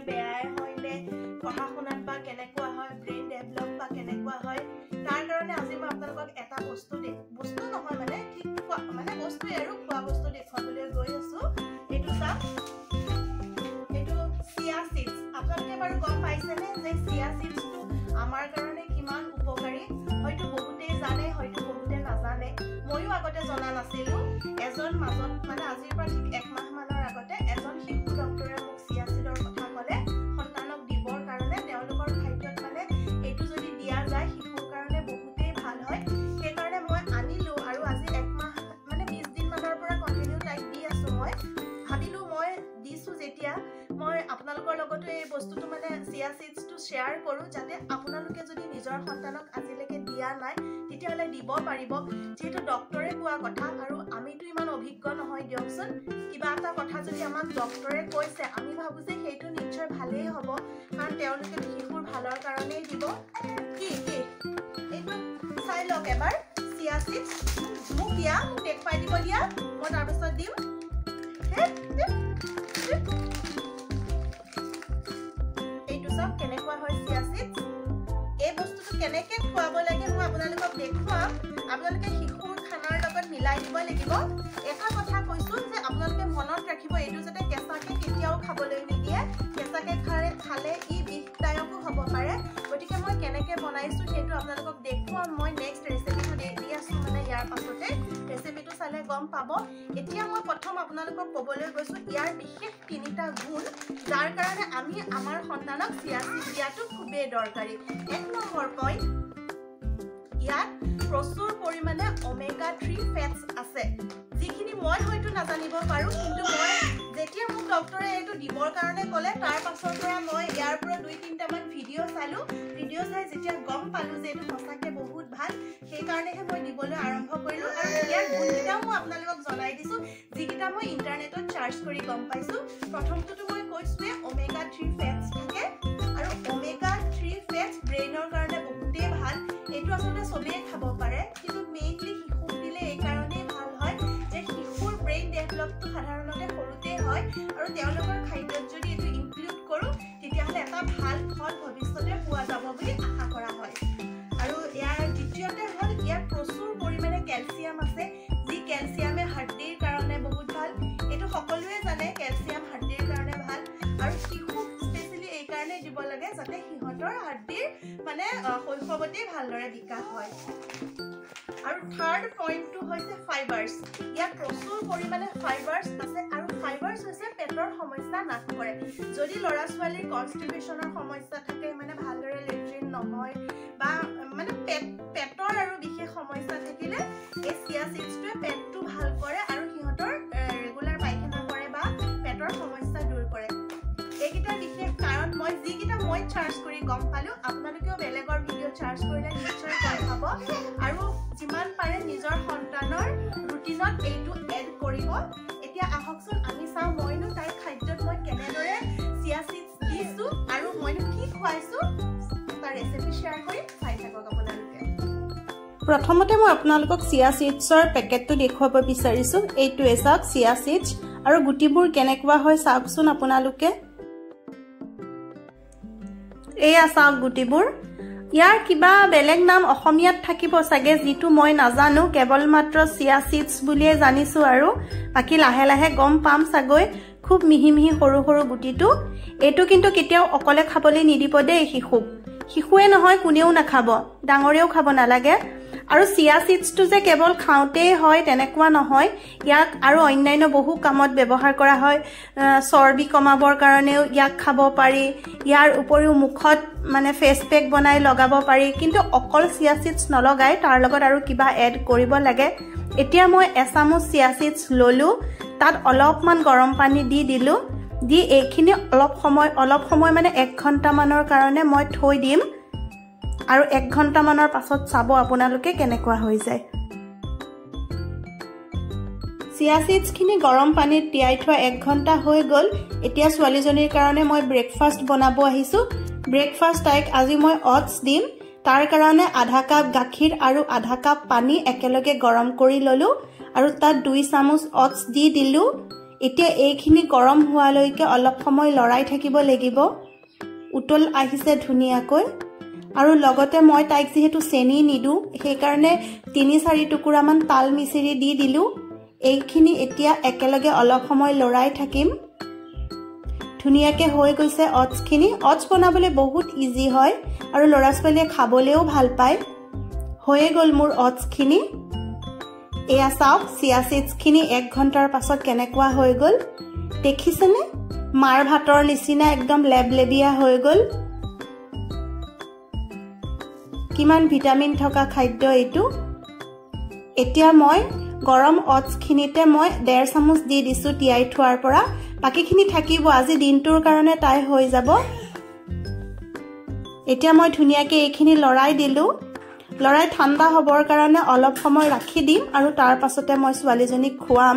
বেয়াই হয় নে পঢ়া শুনাত বা কেনেকুৱা হয় ব্ৰেইন ডেভেলপ বা কেনেকুৱা হয় তাৰ কাৰণে আজি মই আপোনালোকক এটা বস্তু নহয় মানে ঠিক মানে বস্তু আৰু খোৱা বস্তু দেখুৱাবলৈ গৈ আছো এইটো চাওক এইটো চিয়া সিডস আপোনালোকে বাৰু গম পাইছেনে যে চিয়া সিডসটো আমাৰ কাৰণে কিমান উপকাৰী হয়তো বহুতে জানে হয়তো বহুতে নাজানে ময়ো আগতে জনা নাছিলো এজন মাজত মানে আজিৰ পৰা ঠিক এক মাহ মানৰ আগতে এজন শিশু ডক্টৰে মোক চিয়া সিডৰ কথা ক'লে সন্তানক দিবৰ কাৰণে তেওঁলোকৰ খাদ্যত মানে এইটো যদি দিয়া যায় শিশুৰ কাৰণে বহুতেই ভাল হয় সেইকাৰণে মই আনিলো আৰু আজি এক মাহ মানে 20 দিন মানৰ পৰা কন্টিনিউ টাইপ দি আছো মই ভাবিলো মই দিছো যেতিয়া মই আপোনালোকৰ লগতো এই বস্তুটো মানে চিয়া সিডসটো শেয়াৰ কৰো যাতে আপোনালোকে যদি নিজৰ সন্তানক আজিলৈকে দিয়া নাই তেতিয়াহলে দিব পাৰিব যেহেতু ডক্টৰে কোৱা কথা আৰু আমিতো ইমান অভিজ্ঞ নহয় দিয়কচোন কিবা এটা কথা যদি আমাক ডক্টৰে কৈছে আমি ভাবো যে সেইটো নিশ্চয় ভালেই হ'ব কাৰণ তেওঁলোকে শিশুৰ ভালৰ কাৰণেই দিব কি এইটো চাই লওক এবাৰ চিয়া সিডস মোক দিয়া মোক দেখুৱাই দিব দিয়া মই তাৰপিছত দিম এইটো চাওক কেনেকুৱা হয় চিয়া সিডস এই বস্তুটো কেনেকৈ খুৱাব লাগে মই আপোনালোকক দেখুৱাম আপোনালোকে শিশুৰ খানাৰ লগত মিলাই দিব লাগিব এটা কথা কৈছো যে আপোনালোকে মনত ৰাখিব এইটো যাতে কেঁচাকে কেতিয়াও খাবলৈ নিদিয়ে কেঁচাকে খালে ই বিষদায়কো হ'ব পাৰে গতিকে মই কেনেকৈ বনাইছো সেইটো আপোনালোকক দেখুৱাম মই নেক্সট ৰেচিপিটো দি আছো মানে ইয়াৰ পাছতে ৰেচিপিটো চালে গম পাব এতিয়া মই প্ৰথম আপোনালোকক ক'বলৈ গৈছো ইয়াৰ বিশেষ তিনিটা গুণ যাৰ কাৰণে আমি আমাৰ সন্তানক চিয়া সিডস দিয়াটো খুবেই দৰকাৰী এক নম্বৰ পইণ্ট ইয়াত প্ৰচুৰ পৰিমাণে ওমেগা 3 ফেটস আছে যিখিনি মই হয়তো নাজানিব পাৰো কিন্তু মই যেতিয়া মোক ডক্টৰে এইটো দিবৰ কাৰণে ক'লে তাৰ পাছৰ পৰা মই ইয়াৰ পৰা 2-3টা মান ভিডিঅ' চালো ভিডিঅ' চাই যেতিয়া গম পালো যে এইটো সঁচাকৈ বহুত ভাল সেই কাৰণেহে মই দিবলৈ আৰম্ভ কৰিলো আৰু ইয়াৰ গুণকেইটাও মই আপোনালোকক জনাই দিছো যিকেইটা মই ইণ্টাৰনেটত চাৰ্চ কৰি গম পাইছো প্ৰথমটোতো মই কৈছোৱে ওমেগা 3 ফেটস থাকে আৰু ওমেগা 3 ফেটস ব্ৰেইনৰ কাৰণে বহুতেই ভাল এইটো আচলতে সবেই খাব পাৰে কিন্তু মেইনলি শিশুক দিলে এই কাৰণেই ভাল হয় যে শিশুৰ ব্ৰেইন ডেভেলপটো সাধাৰণতে সৰুতে হয় আৰু তেওঁলোকৰ খাদ্যত যদি এইটো ইনক্লুড কৰোঁ তেতিয়াহ'লে এটা ভাল ফল ভৱিষ্যতে পোৱা যাব বুলি আশা কৰা হয় আৰু ইয়াৰ দ্বিতীয়তে হ'ল ইয়াত প্ৰচুৰ পৰিমাণে কেলছিয়াম আছে যি কেলছিয়ামে হাৰ্ডিৰ কাৰণে বহুত ভাল এইটো সকলোৱে জানে কেলছিয়াম হাৰ্ডিৰ কাৰণে ভাল আৰু শিশুক স্পেচিয়েলি এই কাৰণে দিব লাগে যাতে সিহঁতৰ হাৰ্ডিৰ মানে শৈশৱতেই ভালদৰে বিকাশ হয় আৰু থাৰ্ড পইণ্টটো হৈছে ফাইবাৰ্ছ ইয়াত প্ৰচুৰ পৰিমাণে ফাইবাৰ্ছ আছে আৰু ফাইবাৰ্ছ হৈছে পেটৰ সমস্যা নাশ কৰে যদি ল'ৰা ছোৱালীৰ কনষ্টিপেশ্যনৰ সমস্যা থাকে মানে ভালদৰে লেট্ৰিন নহয় বা মানে পেটৰ আৰু বিশেষ সমস্যা থাকিলে এই চিয়া সিডসটোৱে পেটটো ভাল কৰে আৰু সিহঁতৰ ৰেগুলাৰ পায়খানা কৰে বা পেটৰ সমস্যা দূৰ কৰে এইকেইটাৰ বিশেষ কাৰণ মই যিকেইটা মই চাৰ্চ কৰি গম পালোঁ আপোনালোকেও বেলেগৰ ভিডিঅ' চাৰ্চ কৰিলে নিশ্চয় গম পাব আৰু যিমান পাৰে নিজৰ সন্তানৰ ৰুটিনত এইটো এড কৰিব এতিয়া আহকচোন আমি চাওঁ মইনো তাইৰ খাদ্যত মই কেনেদৰে চিয়া সিডস দিছোঁ আৰু মইনো কি খুৱাইছোঁ এটা ৰেচিপি শ্বেয়াৰ কৰিম চাই থাকক আপোনালোকে প্ৰথমতে মই আপোনালোকক চিয়া সিডসৰ পেকেটটো দেখুৱাব বিচাৰিছোঁ এইটোৱে চাওক চিয়া সিডস আৰু গুটিবোৰ কেনেকুৱা হয় চাওকচোন আপোনালোকে এয়া চাওক গুটিবোৰ ইয়াৰ কিবা বেলেগ নাম অসমীয়াত থাকিব চাগে যিটো মই নাজানো কেৱল মাত্ৰ চিয়া সিডস বুলিয়ে জানিছো আৰু বাকি লাহে লাহে গম পাম চাগৈ খুব মিহি মিহি সৰু সৰু গুটিটো এইটো কিন্তু কেতিয়াও অকলে খাবলৈ নিদিব দেই শিশুৱে নহয় কোনেও নাখাব ডাঙৰেও খাব নালাগে আৰু চিয়া সিডসটো যে কেৱল খাওঁতেই হয় তেনেকুৱা নহয় ইয়াক আৰু অন্যান্য বহু কামত ব্যৱহাৰ কৰা হয় চৰ্বি কমাবৰ কাৰণেও ইয়াক খাব পাৰি ইয়াৰ উপৰিও মুখত মানে ফেচ পেক বনাই লগাব পাৰি কিন্তু অকল চিয়া সিডস নলগাই তাৰ লগত আৰু কিবা এড কৰিব লাগে এতিয়া মই এচামুচ চিয়া সিডস ললো তাত অলপমান গৰম পানী দি দিলো দি এইখিনি অলপ সময় মানে 1 ঘণ্টা মানৰ কাৰণে মই থৈ দিম আৰু 1 ঘণ্টা মানৰ পাছত চাব আপোনালোকে কেনেকুৱা হৈ যায় চিয়া সিডসখিনি গৰম পানীত তিয়াই থোৱা 1 ঘণ্টা হৈ গ'ল এতিয়া ছোৱালীজনীৰ কাৰণে মই ব্ৰেকফাষ্ট বনাব আহিছো ব্ৰেকফাষ্ট তাইক আজি মই অটছ দিম তাৰ কাৰণে আধা কাপ গাখীৰ আৰু আধা কাপ পানী একেলগে গৰম কৰি ললো আৰু তাত 2 চামুচ অটছ দি দিলো এতিয়া এইখিনি গৰম হোৱালৈকে অলপ সময় লৰাই থাকিব লাগিব উতল আহিছে ধুনীয়াকৈ আৰু লগতে মই তাইক যেহেতু চেনি নিদু সেই কাৰণে 3-4 টুকুৰামান তাল মিচিৰি দি দিলো এইখিনি এতিয়া একেলগে অলপ সময় লৰাই থাকিম ধুনীয়াকৈ হৈ গৈছে অটছখিনি অটছ বনাবলৈ বহুত ইজি হয় আৰু লৰা ছোৱালীয়ে খাবলৈও ভাল পায় হৈয়ে গ'ল মোৰ অটছখিনি এয়া চাওক চিয়া সিডছখিনি 1 ঘণ্টাৰ পাছত কেনেকুৱা হৈ গ'ল দেখিছেনে মাৰ ভাতৰ নিচিনা একদম লেবলেবিয়া হৈ গ'ল কিমান ভিটামিন থকা খাদ্য এইটো এতিয়া মই গৰম অটছখিনিতে মই 1.5 চামুচ দি দিছো তিয়াই থোৱাৰ পৰা বাকিখিনি থাকিব আজি দিনটোৰ কাৰণে তাই হৈ যাব এতিয়া মই ধুনীয়াকৈ এইখিনি লৰাই দিলো লৰাই ঠাণ্ডা হবৰ কাৰণে অলপ সময় ৰাখি দিম আৰু তাৰ পাছতে মই ছোৱালীজনীক খুৱাম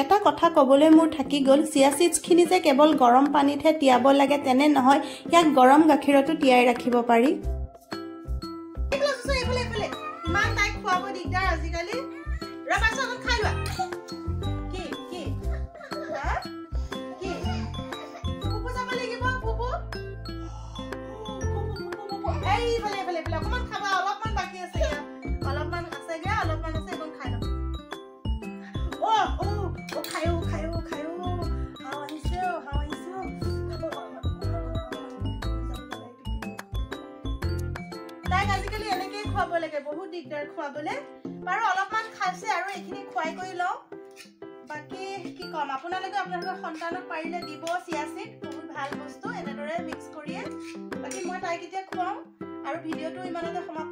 এটা কথা কবলৈ মোৰ থাকি গল চিয়া সিডছখিনি যে কেৱল গৰম পানীতহে তিয়াব লাগে তেনে নহয় ইয়াক গৰম গাখীৰতো তিয়াই ৰাখিব পাৰি ইমান তাই খুৱাব দিগদাৰ আজিকালি ৰবাচোন খাই লোৱা কি কি কি ফুপু যাব লাগিব ফুপু এই ভলে ভলে ভলে অকমান খাবা অলপমান বাকি আছে অলপমান আছে এখন খাই লওঁ ও খায়ো হাও আহিছে তাইক আজিকালি এনেকৈ খুৱাব লাগে বহুত দিগদাৰ খুৱাবলৈ বাৰু অলপমান খাইছে আৰু এইখিনি খুৱাই কৰি লওঁ বাকি কি কম আপোনালোকৰ সন্তানক পাৰিলে দিব চিয়া সিড বহুত ভাল বস্তু এনেদৰে মিক্স কৰিয়ে বাকি মই তাইক এতিয়া খুৱাওঁ আৰু ভিডিঅ'টো ইমানতে সমাপ্ত